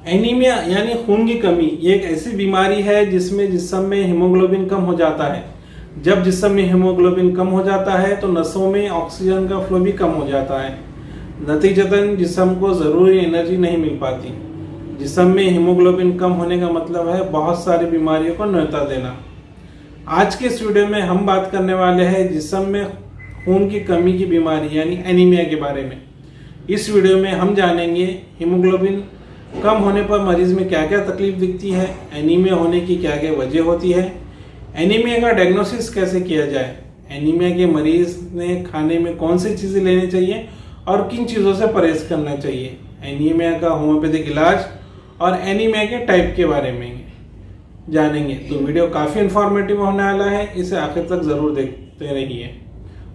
Anaemia यानी खून की कमी ये एक ऐसी बीमारी है जिसमें जिस्म में हीमोग्लोबिन कम हो जाता है। जब जिस्म में हीमोग्लोबिन कम हो जाता है तो नसों में ऑक्सीजन का फ्लो भी कम हो जाता है। नतीजतन जिस्म को ज़रूरी एनर्जी नहीं मिल पाती। जिस्म में हीमोग्लोबिन कम होने का मतलब है बहुत सारी बीमारियों को न्योता देना। आज के इस वीडियो में हम बात करने वाले हैं जिस्म में खून की कमी की बीमारी यानी एनीमिया के बारे में। इस वीडियो में हम जानेंगे हीमोग्लोबिन कम होने पर मरीज में क्या क्या तकलीफ दिखती है, एनीमिया होने की क्या क्या वजह होती है, एनीमिया का डायग्नोसिस कैसे किया जाए, एनीमिया के मरीज ने खाने में कौन सी चीज़ें लेनी चाहिए और किन चीज़ों से परहेज करना चाहिए, एनीमिया का होम्योपैथिक इलाज और एनीमिया के टाइप के बारे में जानेंगे। तो वीडियो काफ़ी इंफॉर्मेटिव होने वाला है, इसे आखिर तक ज़रूर देखते रहिए।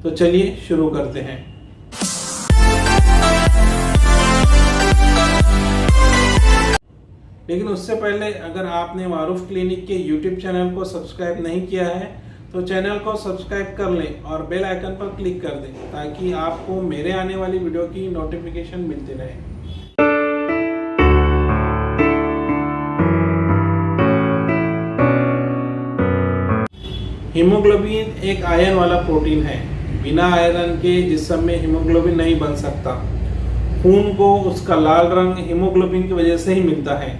तो चलिए शुरू करते हैं। लेकिन उससे पहले अगर आपने मारूफ क्लिनिक के यूट्यूब चैनल को सब्सक्राइब नहीं किया है तो चैनल को सब्सक्राइब कर लें और बेल आइकन पर क्लिक कर दें ताकि आपको मेरे आने वाली वीडियो की नोटिफिकेशन मिलती रहे। हीमोग्लोबिन एक आयरन वाला प्रोटीन है। बिना आयरन के जिस्म में हीमोग्लोबिन नहीं बन सकता। खून को उसका लाल रंग हीमोग्लोबिन की वजह से ही मिलता है।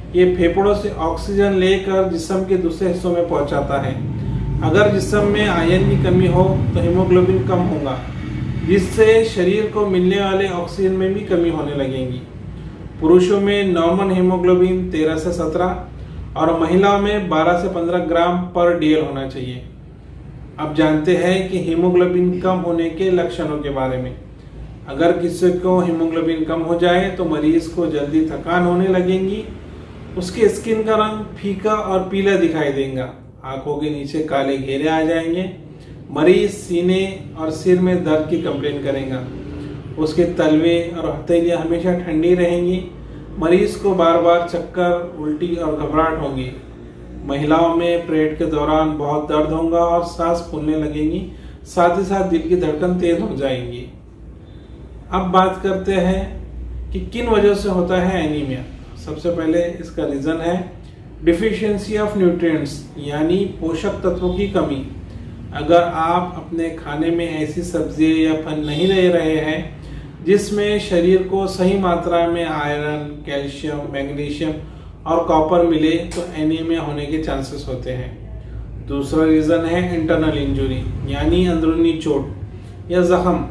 ये फेफड़ों से ऑक्सीजन लेकर जिस्म के दूसरे हिस्सों में पहुंचाता है। अगर जिस्म में आयरन की कमी हो तो हीमोग्लोबिन कम होगा, जिससे शरीर को मिलने वाले ऑक्सीजन में भी कमी होने लगेगी। पुरुषों में नॉर्मल हीमोग्लोबिन 13 से 17 और महिलाओं में 12 से 15 ग्राम पर डीएल होना चाहिए। अब जानते हैं कि हीमोग्लोबिन कम होने के लक्षणों के बारे में। अगर किसी को हीमोग्लोबिन कम हो जाए तो मरीज को जल्दी थकान होने लगेगी, उसके स्किन का रंग फीका और पीला दिखाई देगा, आंखों के नीचे काले घेरे आ जाएंगे, मरीज सीने और सिर में दर्द की कंप्लेन करेगा, उसके तलवे और हथेलियां हमेशा ठंडी रहेंगी, मरीज को बार बार चक्कर, उल्टी और घबराहट होगी। महिलाओं में पीरियड के दौरान बहुत दर्द होगा और सांस फूलने लगेगी, साथ ही साथ दिल की धड़कन तेज हो जाएंगी। अब बात करते हैं कि किन वजह से होता है एनीमिया। सबसे पहले इसका रीज़न है डिफिशियंसी ऑफ न्यूट्रिएंट्स यानी पोषक तत्वों की कमी। अगर आप अपने खाने में ऐसी सब्जियां या फल नहीं ले रहे हैं जिसमें शरीर को सही मात्रा में आयरन, कैल्शियम, मैग्नीशियम और कॉपर मिले तो एनीमिया होने के चांसेस होते हैं। दूसरा रीज़न है इंटरनल इंजुरी यानी अंदरूनी चोट या जख्म,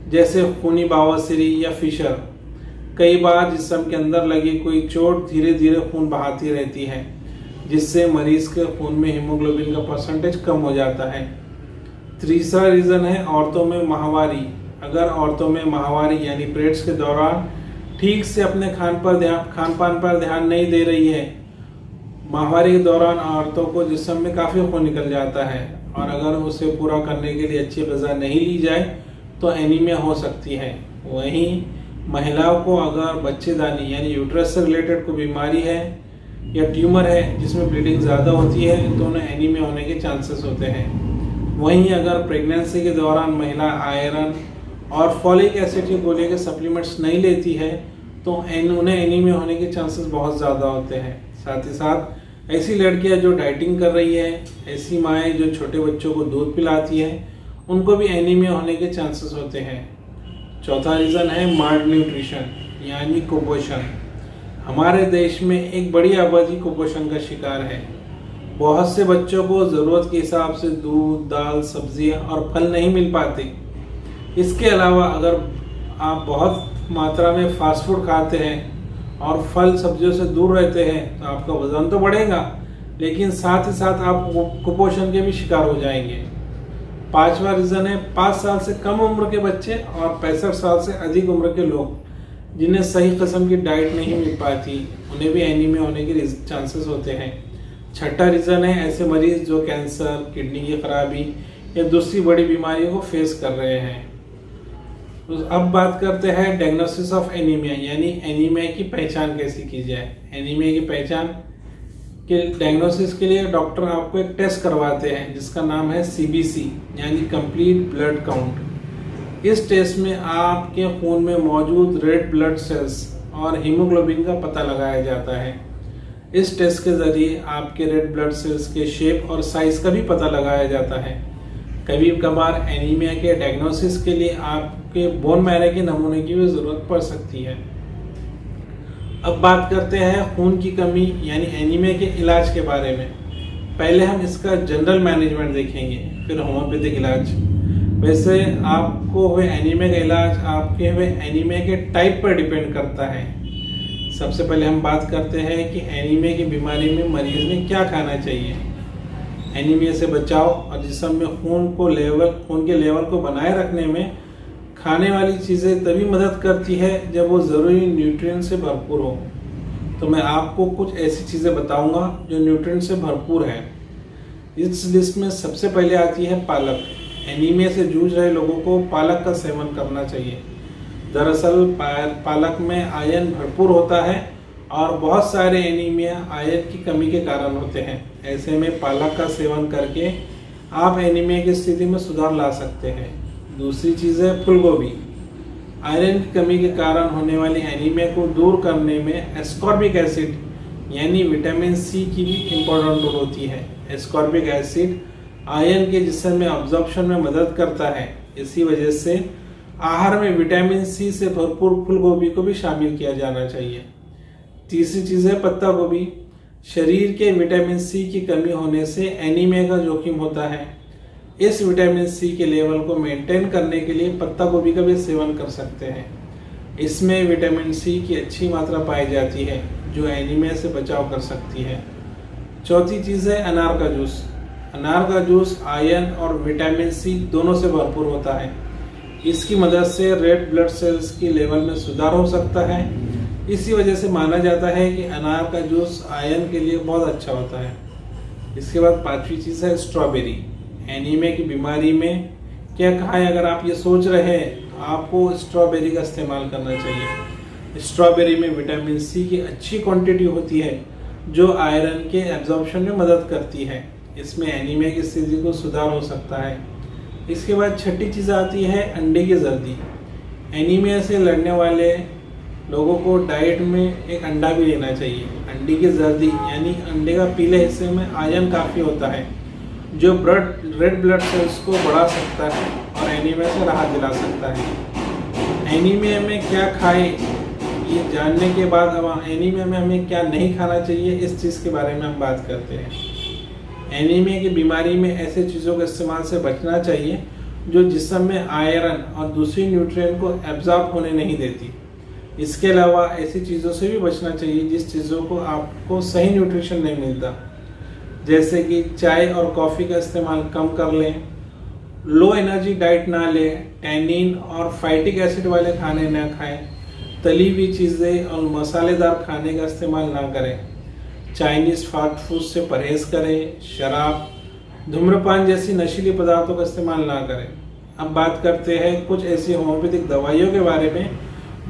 जैसे खूनी बवासीर या फिशर। कई बार जिस्म के अंदर लगी कोई चोट धीरे धीरे खून बहाती रहती है, जिससे मरीज के खून में हीमोग्लोबिन का परसेंटेज कम हो जाता है। तीसरा रीज़न है औरतों में माहवारी। अगर औरतों में माहवारी यानी पीरियड्स के दौरान ठीक से अपने खान पान पर ध्यान नहीं दे रही है, माहवारी के दौरान औरतों को जिस्म में काफ़ी खून निकल जाता है और अगर उसे पूरा करने के लिए अच्छी ग़िज़ा नहीं ली जाए तो एनीमिया हो सकती है। वहीं महिलाओं को अगर बच्चेदानी यानी यूट्रस से रिलेटेड कोई बीमारी है या ट्यूमर है जिसमें ब्लीडिंग ज़्यादा होती है तो उन्हें एनीमिया होने के चांसेस होते हैं। वहीं अगर प्रेगनेंसी के दौरान महिला आयरन और फॉलिक एसिड की गोली के सप्लीमेंट्स नहीं लेती है तो उन्हें एनीमिया होने के चांसेस बहुत ज़्यादा होते हैं। साथ ही साथ ऐसी लड़कियां जो डाइटिंग कर रही है, ऐसी माएँ जो छोटे बच्चों को दूध पिलाती है, उनको भी एनीमिया होने के चांसेस होते हैं। चौथा रीज़न है माल्ड न्यूट्रिशन यानी कुपोषण। हमारे देश में एक बड़ी आबादी कुपोषण का शिकार है। बहुत से बच्चों को ज़रूरत के हिसाब से दूध, दाल, सब्जियां और फल नहीं मिल पाते। इसके अलावा अगर आप बहुत मात्रा में फास्ट फूड खाते हैं और फल सब्जियों से दूर रहते हैं तो आपका वजन तो बढ़ेगा, लेकिन साथ ही साथ आप कुपोषण के भी शिकार हो जाएंगे। पांचवा रीज़न है 5 साल से कम उम्र के बच्चे और 65 साल से अधिक उम्र के लोग जिन्हें सही किस्म की डाइट नहीं मिल पाती, उन्हें भी एनीमिया होने के चांसेस होते हैं। छठा रीज़न है ऐसे मरीज जो कैंसर, किडनी की खराबी या दूसरी बड़ी बीमारियों को फेस कर रहे हैं। तो अब बात करते हैं डायग्नोसिस ऑफ एनीमिया यानी एनीमिया की पहचान कैसे की जाए। एनीमिया की पहचान के डायग्नोसिस के लिए डॉक्टर आपको एक टेस्ट करवाते हैं जिसका नाम है CBC यानी कंप्लीट ब्लड काउंट। इस टेस्ट में आपके खून में मौजूद रेड ब्लड सेल्स और हीमोग्लोबिन का पता लगाया जाता है। इस टेस्ट के जरिए आपके रेड ब्लड सेल्स के शेप और साइज का भी पता लगाया जाता है। कभी कभार एनीमिया के डायग्नोसिस के लिए आपके बोन मैरो के नमूने की भी जरूरत पड़ सकती है। अब बात करते हैं खून की कमी यानी एनीमिया के इलाज के बारे में। पहले हम इसका जनरल मैनेजमेंट देखेंगे, फिर होम्योपैथिक इलाज। वैसे आपको हुए एनीमिया का इलाज आपके हुए एनीमिया के टाइप पर डिपेंड करता है। सबसे पहले हम बात करते हैं कि एनीमिया की बीमारी में मरीज ने क्या खाना चाहिए। एनीमिया से बचाव और जिस्म में खून के लेवल को बनाए रखने में खाने वाली चीज़ें तभी मदद करती है जब वो ज़रूरी न्यूट्रिएंट से भरपूर हो। तो मैं आपको कुछ ऐसी चीज़ें बताऊंगा जो न्यूट्रिएंट से भरपूर है। इस लिस्ट में सबसे पहले आती है पालक। एनीमिया से जूझ रहे लोगों को पालक का सेवन करना चाहिए। दरअसल पालक में आयरन भरपूर होता है और बहुत सारे एनीमिया आयरन की कमी के कारण होते हैं। ऐसे में पालक का सेवन करके आप एनीमिया की स्थिति में सुधार ला सकते हैं। दूसरी चीज़ है फूलगोभी। आयरन की कमी के कारण होने वाली एनीमिया को दूर करने में एस्कॉर्बिक एसिड यानी विटामिन सी की भी इम्पोर्टेंट रोल होती है। एस्कॉर्बिक एसिड आयरन के जिस्म में अब्जॉर्प्शन में मदद करता है। इसी वजह से आहार में विटामिन सी से भरपूर फूलगोभी को भी शामिल किया जाना चाहिए। तीसरी चीज़ है पत्ता गोभी। शरीर के विटामिन सी की कमी होने से एनीमिया का जोखिम होता है। इस विटामिन सी के लेवल को मेंटेन करने के लिए पत्ता गोभी का भी सेवन कर सकते हैं। इसमें विटामिन सी की अच्छी मात्रा पाई जाती है जो एनीमिया से बचाव कर सकती है। चौथी चीज़ है अनार का जूस। अनार का जूस आयरन और विटामिन सी दोनों से भरपूर होता है। इसकी मदद से रेड ब्लड सेल्स की लेवल में सुधार हो सकता है। इसी वजह से माना जाता है कि अनार का जूस आयरन के लिए बहुत अच्छा होता है। इसके बाद पांचवी चीज़ है स्ट्रॉबेरी। एनीमिया की बीमारी में क्या खाएं, अगर आप ये सोच रहे हैं आपको स्ट्रॉबेरी का इस्तेमाल करना चाहिए। स्ट्रॉबेरी में विटामिन सी की अच्छी क्वांटिटी होती है जो आयरन के एब्जॉर्प्शन में मदद करती है। इसमें एनीमिया की स्थिति को सुधार हो सकता है। इसके बाद छठी चीज़ आती है अंडे की जर्दी। एनीमिया से लड़ने वाले लोगों को डाइट में एक अंडा भी लेना चाहिए। अंडे की जर्दी यानी अंडे का पीले हिस्से में आयरन काफ़ी होता है जो रेड ब्लड सेल्स को बढ़ा सकता है और एनीमिया से राहत दिला सकता है। एनीमिया में क्या खाएं ये जानने के बाद अब एनीमिया में हमें क्या नहीं खाना चाहिए इस चीज़ के बारे में हम बात करते हैं। एनीमिया की बीमारी में ऐसे चीज़ों के इस्तेमाल से बचना चाहिए जो जिस्म में आयरन और दूसरी न्यूट्रिएंट को एब्जॉर्ब होने नहीं देती। इसके अलावा ऐसी चीज़ों से भी बचना चाहिए जिस चीज़ों को आपको सही न्यूट्रिशन नहीं मिलता, जैसे कि चाय और कॉफ़ी का इस्तेमाल कम कर लें, लो एनर्जी डाइट ना लें, टैनिन और फाइटिक एसिड वाले खाने ना खाएं, तली हुई चीज़ें और मसालेदार खाने का इस्तेमाल ना करें, चाइनीज़ फास्ट फूड से परहेज़ करें, शराब, धूम्रपान जैसी नशीली पदार्थों का इस्तेमाल ना करें। अब बात करते हैं कुछ ऐसी होम्योपैथिक दवाइयों के बारे में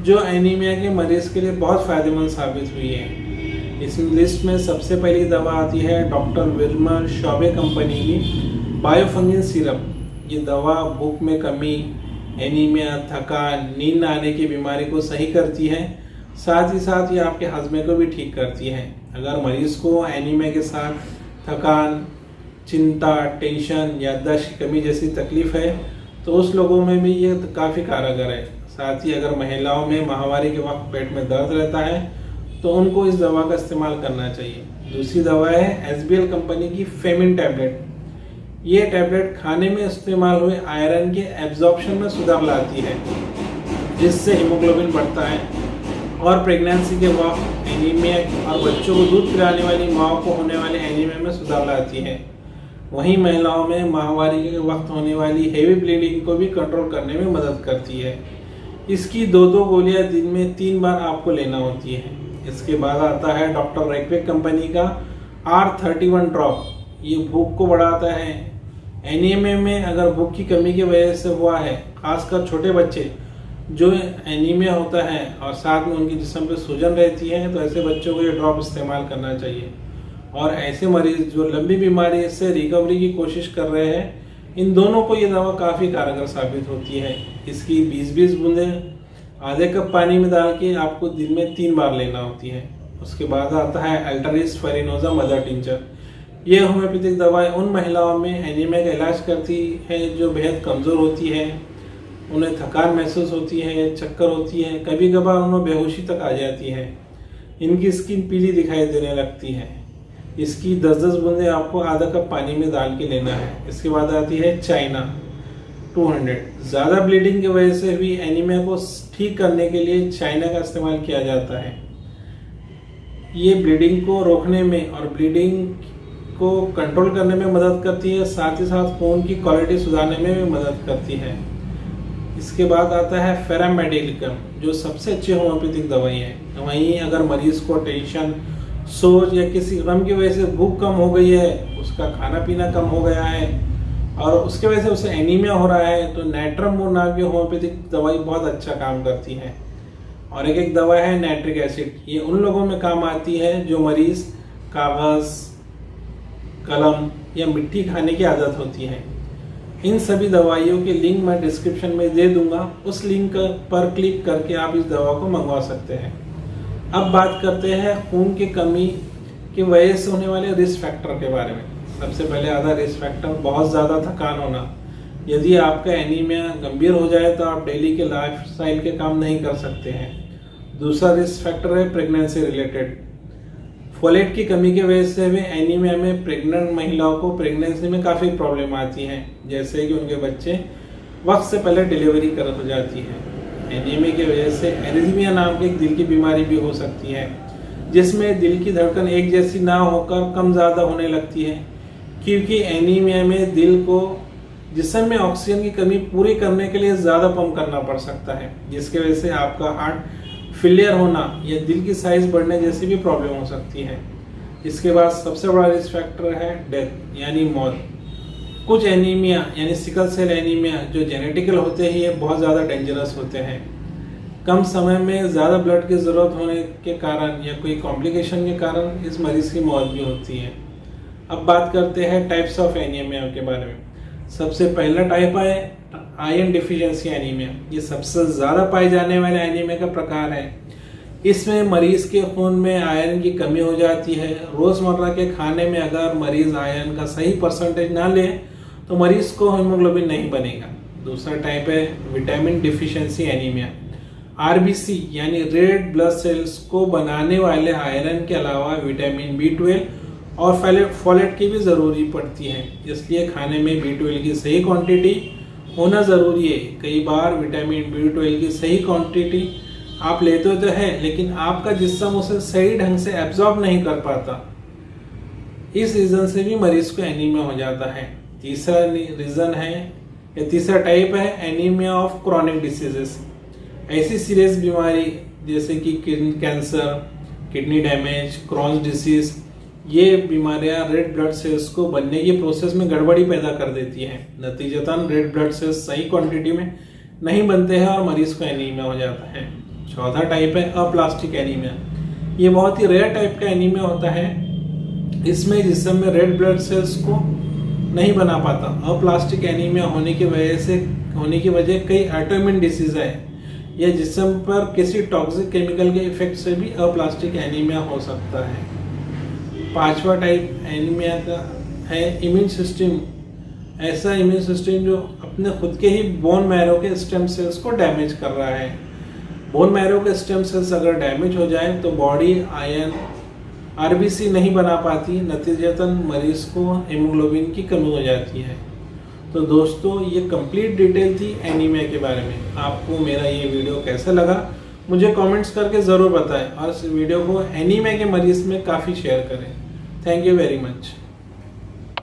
जो एनीमिया के मरीज़ के लिए बहुत फ़ायदेमंद साबित हुई है। इस लिस्ट में सबसे पहली दवा आती है डॉक्टर विल्मर शॉबे कंपनी की बायोफंगिन सिरप। ये दवा भूख में कमी, एनीमिया, थकान, नींद न आने की बीमारी को सही करती है। साथ ही साथ ये आपके हजमे को भी ठीक करती है। अगर मरीज़ को एनीमिया के साथ थकान, चिंता, टेंशन, याददाश्त की कमी जैसी तकलीफ है तो उस लोगों में भी ये काफ़ी कारगर है। साथ ही अगर महिलाओं में माहवारी के वक्त पेट में दर्द रहता है तो उनको इस दवा का इस्तेमाल करना चाहिए। दूसरी दवा है एसबीएल कंपनी की फेमिन टैबलेट। ये टैबलेट खाने में इस्तेमाल हुए आयरन के एब्जॉर्प्शन में सुधार लाती है जिससे हीमोग्लोबिन बढ़ता है और प्रेगनेंसी के वक्त एनीमिया और बच्चों को दूध पिलाने वाली माओ को होने वाले एनीमिया में सुधार लाती है। वहीं महिलाओं में माहवारी के वक्त होने वाली हेवी ब्लीडिंग को भी कंट्रोल करने में मदद करती है। इसकी 2-2 गोलियां दिन में 3 बार आपको लेना होती है। इसके बाद आता है डॉक्टर रेक्विक कंपनी का R31 ड्रॉप। ये भूख को बढ़ाता है। एनीमिया में अगर भूख की कमी की वजह से हुआ है, खासकर छोटे बच्चे जो एनीमिया होता है और साथ में उनके जिस्म पे सूजन रहती है, तो ऐसे बच्चों को ये ड्रॉप इस्तेमाल करना चाहिए। और ऐसे मरीज जो लंबी बीमारी से रिकवरी की कोशिश कर रहे हैं, इन दोनों को ये दवा काफ़ी कारगर साबित होती है। इसकी 20-20 बूंदें आधे कप पानी में डाल के आपको दिन में 3 बार लेना होती है। उसके बाद आता है अल्टरिस फेरिनोजा मदर टिंचर। ये होम्योपैथिक दवाएं उन महिलाओं में एनीमिया का इलाज करती है जो बेहद कमज़ोर होती है, उन्हें थकान महसूस होती है, चक्कर होती है, कभी कभार उन्हें बेहोशी तक आ जाती है, इनकी स्किन पीली दिखाई देने लगती है। इसकी 10-10 बूंदें आपको आधा कप पानी में डाल के लेना है। इसके बाद आती है चाइना 200। ज़्यादा ब्लीडिंग की वजह से भी एनीमिया को ठीक करने के लिए चाइना का इस्तेमाल किया जाता है। ये ब्लीडिंग को रोकने में और ब्लीडिंग को कंट्रोल करने में मदद करती है, साथ ही साथ खून की क्वालिटी सुधारने में भी मदद करती है। इसके बाद आता है फेरामेडिलिकम, जो सबसे अच्छी होम्योपैथिक दवाई है। वहीं अगर मरीज को टेंशन, सोच या किसी गम की वजह से भूख कम हो गई है, उसका खाना पीना कम हो गया है और उसके वजह से उसे एनीमिया हो रहा है, तो नाइट्रमोर नाम की होम्योपैथिक दवाई बहुत अच्छा काम करती है। और एक दवा है नाइट्रिक एसिड। ये उन लोगों में काम आती है जो मरीज कागज़, कलम या मिट्टी खाने की आदत होती है। इन सभी दवाइयों के लिंक मैं डिस्क्रिप्शन में दे दूंगा, उस लिंक पर क्लिक करके आप इस दवा को मंगवा सकते हैं। अब बात करते हैं खून की कमी की वजह से होने वाले रिस्क फैक्टर के बारे में। सबसे पहले आता है रिस्क फैक्टर, बहुत ज़्यादा थकान होना। यदि आपका एनीमिया गंभीर हो जाए तो आप डेली के लाइफस्टाइल के काम नहीं कर सकते हैं। दूसरा रिस्क फैक्टर है प्रेगनेंसी रिलेटेड। फोलेट की कमी की वजह से भी एनीमिया में प्रेग्नेंट महिलाओं को प्रेगनेंसी में काफ़ी प्रॉब्लम आती है, जैसे कि उनके बच्चे वक्त से पहले डिलीवरी कर हो जाती है। एनीमिया की वजह से एरिथमिया नाम की एक दिल की बीमारी भी हो सकती है, जिसमें दिल की धड़कन एक जैसी ना होकर कम ज़्यादा होने लगती है, क्योंकि एनीमिया में दिल को जिस्म में ऑक्सीजन की कमी पूरी करने के लिए ज़्यादा पंप करना पड़ सकता है, जिसकी वजह से आपका हार्ट फेलियर होना या दिल की साइज बढ़ने जैसी भी प्रॉब्लम हो सकती है। इसके बाद सबसे बड़ा रिस्क फैक्टर है डेथ यानी मौत। कुछ एनीमिया यानी सिकल सेल एनीमिया जो जेनेटिकल होते हैं, ये बहुत ज़्यादा डेंजरस होते हैं। कम समय में ज़्यादा ब्लड की ज़रूरत होने के कारण या कोई कॉम्प्लिकेशन के कारण इस मरीज़ की मौत भी होती है। अब बात करते हैं टाइप्स ऑफ एनीमिया के बारे में। सबसे पहला टाइप है आयरन डिफिशिएंसी एनीमिया। ये सबसे ज़्यादा पाए जाने वाले एनीमिया का प्रकार है। इसमें मरीज के खून में आयरन की कमी हो जाती है। रोज़मर्रा के खाने में अगर मरीज आयरन का सही परसेंटेज ना ले तो मरीज को हीमोग्लोबिन नहीं बनेगा। दूसरा टाइप है विटामिन डिफिशिएंसी एनीमिया। आरबीसी यानी रेड ब्लड सेल्स को बनाने वाले आयरन के अलावा विटामिन B12 और फोलेट की भी ज़रूरी पड़ती है, इसलिए खाने में B12 की सही क्वांटिटी होना ज़रूरी है। कई बार विटामिन B12 की सही क्वांटिटी आप लेते तो है, लेकिन आपका जिस्म उसे सही ढंग से एब्जॉर्ब नहीं कर पाता। इस रीज़न से भी मरीज को एनीमिया हो जाता है। तीसरा रीज़न है या तीसरा टाइप है एनीमिया ऑफ क्रॉनिक डिसीजेस। ऐसी सीरियस बीमारी जैसे कि cancer, kidney damage, Crohn's disease, ये बीमारियां रेड ब्लड सेल्स को बनने की प्रोसेस में गड़बड़ी पैदा कर देती हैं। नतीजतन रेड ब्लड सेल्स सही क्वांटिटी में नहीं बनते हैं और मरीज को एनीमिया हो जाता है। चौथा टाइप है अप्लास्टिक एनीमिया। ये बहुत ही रेयर टाइप का एनीमिया होता है। इसमें जिस्म में रेड ब्लड सेल्स को नहीं बना पाता। अप्लास्टिक एनीमिया होने की वजह कई ऑटोइम्यून डिसीज है या जिस्म पर किसी टॉक्सिक केमिकल के इफेक्ट से भी अप्लास्टिक एनीमिया हो सकता है। पांचवा टाइप एनीमिया का है इम्यून सिस्टम। ऐसा इम्यून सिस्टम जो अपने खुद के ही बोन मैरो के स्टेम सेल्स को डैमेज कर रहा है। बोन मैरो के स्टेम सेल्स अगर डैमेज हो जाए तो बॉडी आयरन आरबीसी नहीं बना पाती, नतीजतन मरीज को हीमोग्लोबिन की कमी हो जाती है। तो दोस्तों, ये कंप्लीट डिटेल थी एनीमिया के बारे में। आपको मेरा ये वीडियो कैसा लगा मुझे कमेंट्स करके ज़रूर बताएं और इस वीडियो को एनीमिया के मरीज में काफ़ी शेयर करें। Thank you very much.